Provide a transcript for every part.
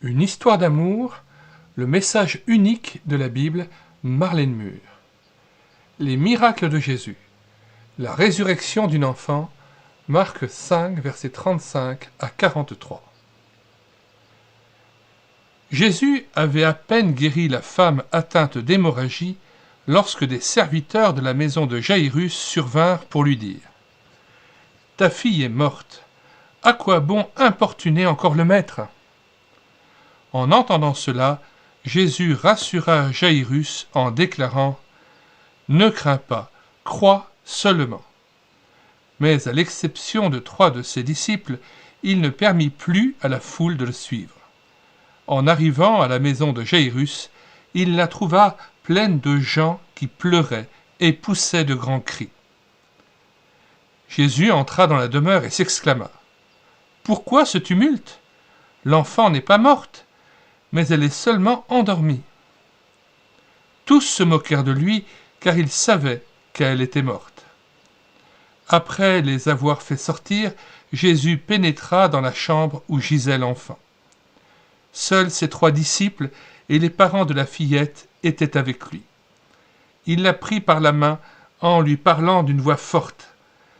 Une histoire d'amour, le message unique de la Bible, Marlène Mur. Les miracles de Jésus. La résurrection d'une enfant, Marc 5, versets 35 à 43. Jésus avait à peine guéri la femme atteinte d'hémorragie lorsque des serviteurs de la maison de Jaïrus survinrent pour lui dire « Ta fille est morte, à quoi bon importuner encore le maître ?» En entendant cela, Jésus rassura Jaïrus en déclarant « Ne crains pas, crois seulement. » Mais à l'exception de 3 de ses disciples, il ne permit plus à la foule de le suivre. En arrivant à la maison de Jaïrus, il la trouva pleine de gens qui pleuraient et poussaient de grands cris. Jésus entra dans la demeure et s'exclama « Pourquoi ce tumulte ? L'enfant n'est pas morte, mais elle est seulement endormie. » Tous se moquèrent de lui, car ils savaient qu'elle était morte. Après les avoir fait sortir, Jésus pénétra dans la chambre où gisait l'enfant. Seuls ses 3 disciples et les parents de la fillette étaient avec lui. Il la prit par la main en lui parlant d'une voix forte.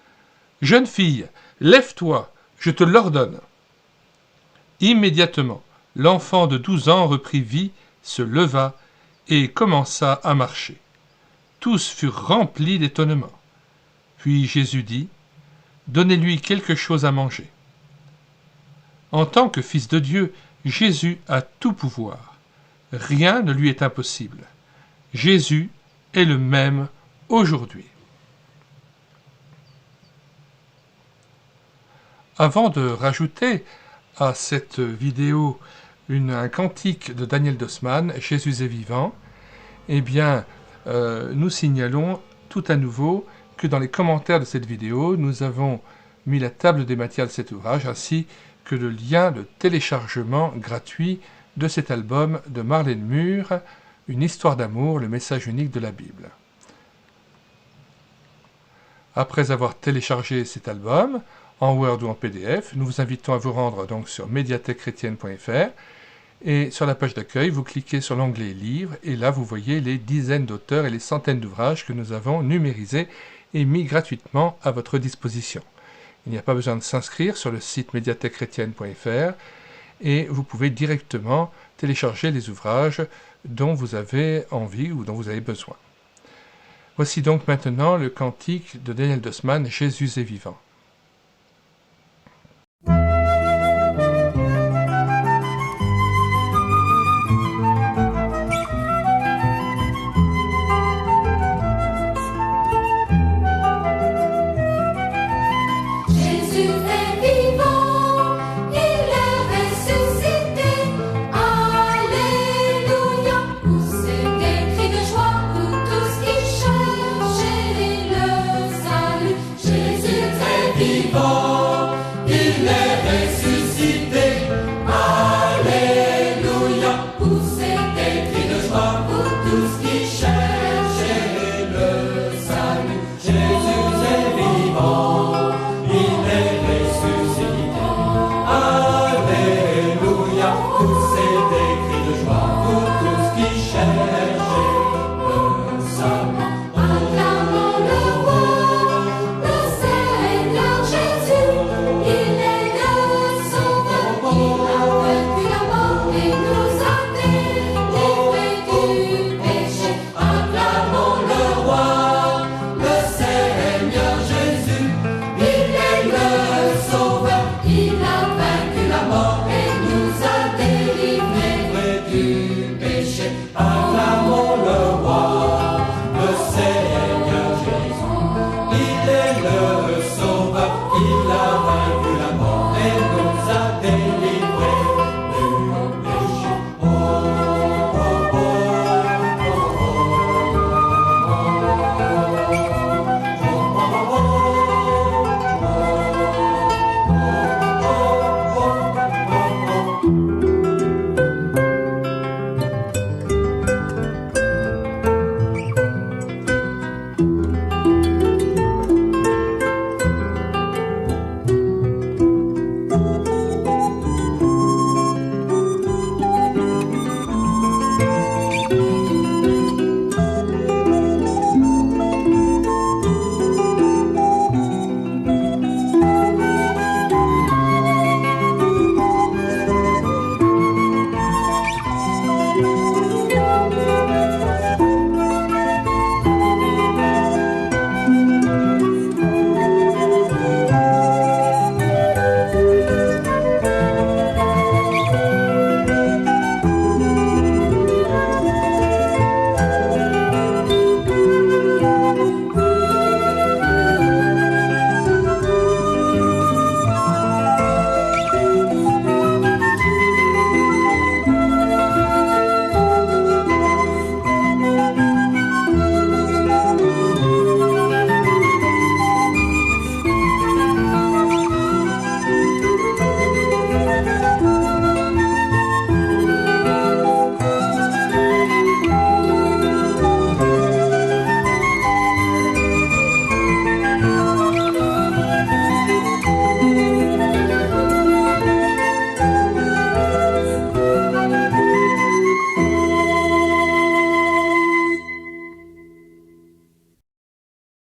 « Jeune fille, lève-toi, je te l'ordonne. » Immédiatement, l'enfant de 12 ans reprit vie, se leva et commença à marcher. Tous furent remplis d'étonnement. Puis Jésus dit « Donnez-lui quelque chose à manger. » En tant que Fils de Dieu, Jésus a tout pouvoir. Rien ne lui est impossible. Jésus est le même aujourd'hui. Avant de rajouter à cette vidéo un cantique de Daniel Dossmann, « Jésus est vivant », eh bien, nous signalons tout à nouveau que dans les commentaires de cette vidéo, nous avons mis la table des matières de cet ouvrage, ainsi que le lien de téléchargement gratuit de cet album de Marlène Mur, Une histoire d'amour, le message unique de la Bible. Après avoir téléchargé cet album, en Word ou en PDF, nous vous invitons à vous rendre donc sur médiathèquechrétienne.fr et sur la page d'accueil, vous cliquez sur l'onglet Livres et là vous voyez les dizaines d'auteurs et les centaines d'ouvrages que nous avons numérisés et mis gratuitement à votre disposition. Il n'y a pas besoin de s'inscrire sur le site médiathèquechrétienne.fr et vous pouvez directement télécharger les ouvrages dont vous avez envie ou dont vous avez besoin. Voici donc maintenant le cantique de Daniel Dossmann, « Jésus est vivant ». Alléluia.